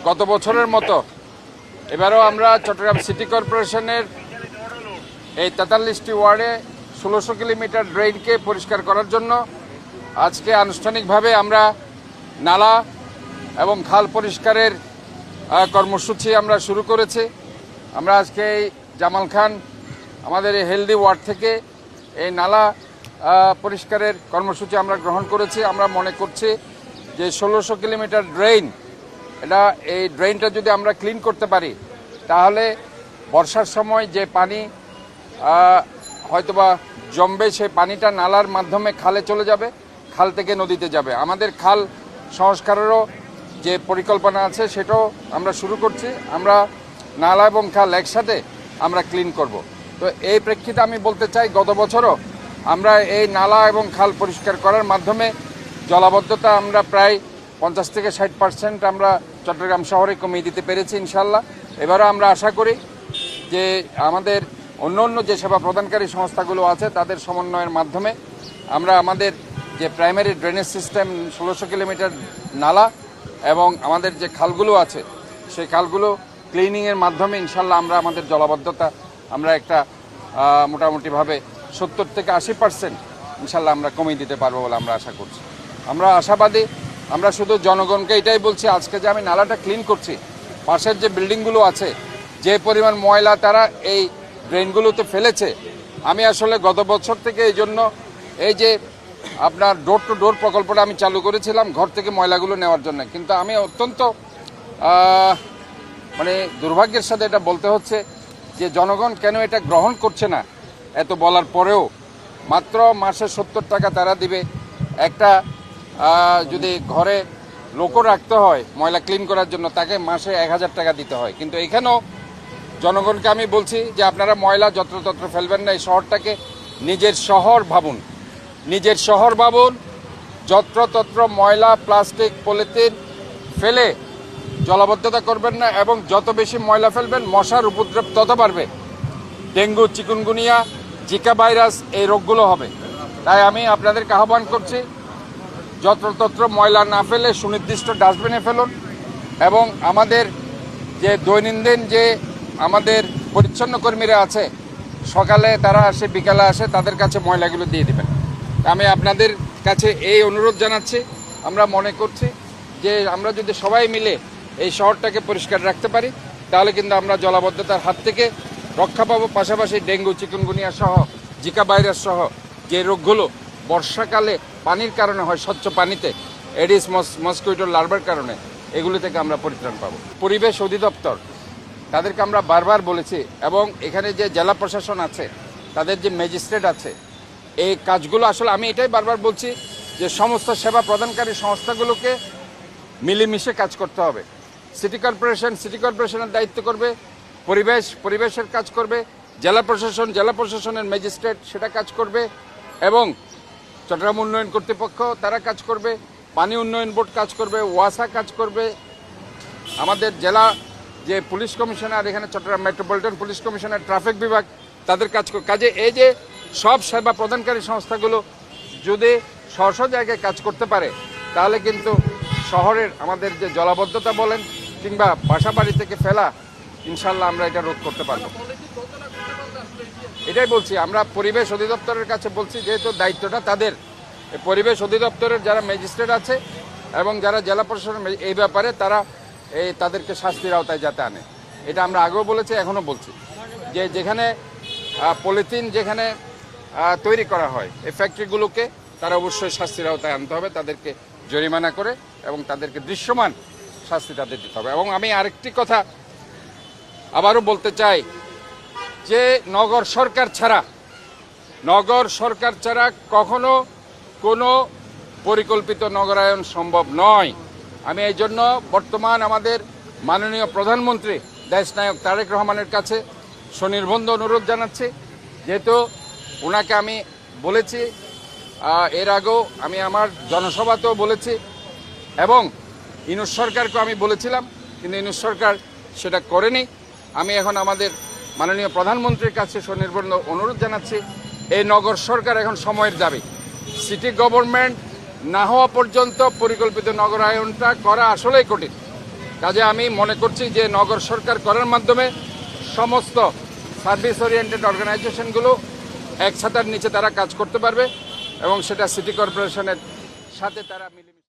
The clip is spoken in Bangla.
গত বছরের মতো এবারও আমরা চট্টগ্রাম সিটি কর্পোরেশনের এই ৪৩টি ওয়ার্ডে ১৬০০ কিলোমিটার ড্রেনকে পরিষ্কার করার জন্য আজকে আনুষ্ঠানিকভাবে আমরা নালা এবং খাল পরিষ্কারের কর্মসূচি আমরা শুরু করেছি। আমরা আজকে এই জামাল খান আমাদের এই হেলদি ওয়ার্ড থেকে এই নালা পরিষ্কারের কর্মসূচি আমরা গ্রহণ করেছি। আমরা মনে করছি যে ১৬০০ কিলোমিটার ড্রেন, এই ড্রেনটা যদি আমরা ক্লিন করতে পারি তাহলে বর্ষার সময় যে পানি হয়তোবা জমবে সেই পানিটা নালার মাধ্যমে খালে চলে যাবে, খাল থেকে নদীতে যাবে। আমাদের খাল সংস্কারেরও যে পরিকল্পনা আছে সেটাও আমরা শুরু করছি। আমরা নালা এবং খাল একসাথে আমরা ক্লিন করব। তো এই প্রেক্ষিতে আমি বলতে চাই, গত বছরও আমরা এই নালা এবং খাল পরিষ্কার করার মাধ্যমে জলাবদ্ধতা আমরা প্রায় ৫০ থেকে ৬০% আমরা চট্টগ্রাম শহরে কমিয়ে দিতে পেরেছি ইনশাল্লাহ। এবারও আমরা আশা করি যে আমাদের অন্য যে সেবা প্রদানকারী সংস্থাগুলো আছে তাদের সমন্বয়ের মাধ্যমে আমরা আমাদের যে প্রাইমারি ড্রেনেজ সিস্টেম ১৬০০ কিলোমিটার নালা এবং আমাদের যে খালগুলো আছে সেই খালগুলো ক্লিনিংয়ের মাধ্যমে ইনশাল্লাহ আমরা আমাদের জলাবদ্ধতা আমরা একটা মোটামুটিভাবে ৭০ থেকে ৮০% ইনশাল্লাহ আমরা কমিয়ে দিতে পারবো বলে আমরা আশা করছি। আমরা আশাবাদী। আমরা শুধু জনগণকে এটাই বলছি, আজকে যে আমি নালাটা ক্লিন করছি, পাশের যে বিল্ডিংগুলো আছে যে পরিমাণ ময়লা তারা এই ড্রেনগুলোতে ফেলেছে, আমি আসলে গত বছর থেকে এই জন্য এই যে আপনার ডোর টু ডোর প্রকল্পটা আমি চালু করেছিলাম ঘর থেকে ময়লাগুলো নেওয়ার জন্য। কিন্তু আমি অত্যন্ত দুর্ভাগ্যের সাথে এটা বলতে হচ্ছে যে জনগণ কেন এটা গ্রহণ করছে না। এত বলার পরেও মাত্র মাসে ৭০ টাকা তারা দিবে। একটা যদি ঘরে লোকও রাখতে হয় ময়লা ক্লিন করার জন্য, তাকে মাসে ১,০০০ টাকা দিতে হয়। কিন্তু এখানেও জনগণকে আমি বলছি যে আপনারা ময়লা যত্রতত্র ফেলবেন না, এই শহরটাকে নিজের শহর ভাবুন, নিজের শহর ভাবুন। যত্রতত্র ময়লা, প্লাস্টিক, পলিথিন ফেলে জলাবদ্ধতা করবেন না, এবং যত বেশি ময়লা ফেলবেন মশার উপদ্রব তত বাড়বে। ডেঙ্গু, চিকুনগুনিয়া, জিকা ভাইরাস এই রোগগুলো হবে। তাই আমি আপনাদেরকে আহ্বান করছি, যত্রতত্র ময়লা না ফেলে সুনির্দিষ্ট ডাস্টবিনে ফেলুন, এবং আমাদের যে দৈনন্দিন যে আমাদের পরিচ্ছন্ন কর্মীরা আছে সকালে তারা আসে, বিকালে আসে, তাদের কাছে ময়লাগুলো দিয়ে দেবেন। আমি আপনাদের কাছে এই অনুরোধ জানাচ্ছি। আমরা মনে করছি যে আমরা যদি সবাই মিলে এই শহরটাকে পরিষ্কার রাখতে পারি তাহলে কিন্তু আমরা জলাবদ্ধতার হাত থেকে রক্ষা পাবো। পাশাপাশি ডেঙ্গু, চিকুনগুনিয়া সহ জিকা ভাইরাস সহ যে রোগগুলো বর্ষাকালে পানির কারণে হয়, স্বচ্ছ পানিতে এডিস মসকুইটো লার্ভার কারণে, এগুলো থেকে আমরা পরিত্রাণ পাবো। পরিবেশ অধিদপ্তর তাদেরকে আমরা বারবার বলেছি, এবং এখানে যে জেলা প্রশাসন আছে তাদের যে ম্যাজিস্ট্রেট আছে, এই কাজগুলো আসলে আমি এটাই বারবার বলছি যে সমস্ত সেবা প্রদানকারী সংস্থাগুলোকে মিলেমিশে কাজ করতে হবে। সিটি কর্পোরেশনের দায়িত্ব করবে, পরিবেশের কাজ করবে, জেলা প্রশাসনের ম্যাজিস্ট্রেট সেটা কাজ করবে, এবং চট্টগ্রাম উন্নয়ন কর্তৃপক্ষ তারা কাজ করবে, পানি উন্নয়ন বোর্ড কাজ করবে, ওয়াসা কাজ করবে, আমাদের জেলা যে পুলিশ কমিশনার, এখানে Chattogram metropolitan police commissioner, traffic বিভাগ তাদের কাজে এই যে সব সেবা প্রদানকারী সংস্থাগুলো যদি স্ব জায়গায় কাজ করতে পারে তাহলে কিন্তু শহরের আমাদের যে জলাবদ্ধতা বলেন কিংবা বাসা বাড়ি থেকে ফেলা, ইনশাল্লাহ আমরা এটা রোধ করতে পারবো। এটাই বলছি, আমরা পরিবেশ অধিদপ্তরের কাছে বলছি, যেহেতু দায়িত্বটা তাদের, পরিবেশ অধিদপ্তরের যারা ম্যাজিস্ট্রেট আছে এবং যারা জেলা প্রশাসন এই ব্যাপারে তারা তাদেরকে শাস্তির আওতায় যাতে আনে। এটা আমরা আগেও বলেছি, এখনও বলছি যে যেখানে পলিথিন যেখানে তৈরি করা হয় এই ফ্যাক্টরিগুলোকে তারা অবশ্যই শাস্তির আওতায় আনতে হবে, তাদেরকে জরিমানা করে, এবং তাদেরকে দৃশ্যমান শাস্তি তাদের দিতে হবে। এবং আমি আরেকটি কথা আবারও বলতে চাই যে নগর সরকার ছাড়া কখনো কোনো পরিকল্পিত নগরায়ন সম্ভব নয়। আমি এই জন্য বর্তমান আমাদের মাননীয় প্রধানমন্ত্রী দেশনায়ক তারেক রহমানের কাছে স্বনির্বন্ধ অনুরোধ জানাচ্ছি। যেহেতু ওনাকে আমি বলেছি, এর আগেও আমি আমার জনসভাতেও বলেছি, এবং ইউনূস সরকারকেও আমি বলেছিলাম, কিন্তু ইউনূস সরকার সেটা করেনি। আমি এখন আমাদের মাননীয় প্রধানমন্ত্রীর কাছে স্বনির্বন্ধ অনুরোধ জানাচ্ছি, এই নগর সরকার এখন সময়ের দাবি। সিটি গভর্নমেন্ট না হওয়া পর্যন্ত পরিকল্পিত নগরায়নটা করা আসলেই কঠিন। কাজে আমি মনে করছি যে নগর সরকার করার মাধ্যমে সমস্ত সার্ভিস ওরিয়েন্টেড অর্গানাইজেশনগুলো এক ছাতার নিচে তারা কাজ করতে পারবে এবং সেটা সিটি কর্পোরেশনের সাথে তারা মিলে